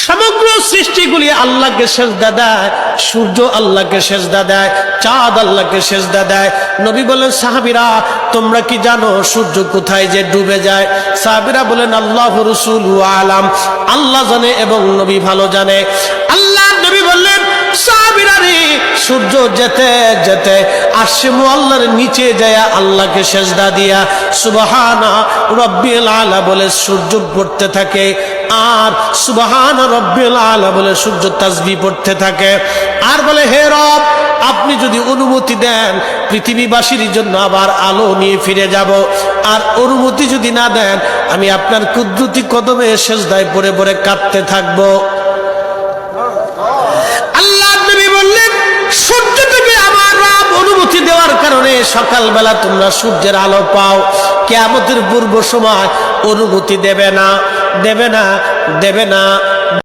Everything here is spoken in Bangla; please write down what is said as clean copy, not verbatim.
সমগ্র সৃষ্টিগুলি আল্লাহকে সিজদা দেয়, সূর্য আল্লাহকে সিজদা দেয়, চাঁদ আল্লাহকে সিজদা দেয়। নবী বলেন, সাহাবীরা তোমরা কি জানো সূর্য কোথায় যে ডুবে যায়? সাহাবীরা বলেন, আল্লাহ রাসূলু আলাম, আল্লাহ জানে এবং নবী ভালো জানে। আল্লাহ নবী বললেন, সাহাবীরা রে, সূর্য যেতে যেতে আরশে মুআল্লার নিচে যায় আল্লাহকে সিজদা দিয়া সুবহানা রাব্বিল আলা বলে সূর্য পড়তে থাকে, আর সুবহানা রাব্বিল আলা বলে সূর্য তাসবিহ পড়তে থাকে, আর বলে, হে রব, আপনি যদি অনুমতি দেন পৃথিবীবাসীর জন্য আবার আলো নিয়ে ফিরে যাব, আর অনুমতি যদি না দেন আমি আপনার কুদরতি কদমে সিজদায় পড়ে পড়ে কাঁদতে থাকবো। আল্লাহ নবী বললেন, সূর্য থেকে আমার রব অনুমতি দেওয়ার কারণে সকালবেলা তোমরা সূর্যের আলো পাও, কিয়ামতের পূর্ব সময় অনুমতি দেবে না, দেবে না, দেবে না।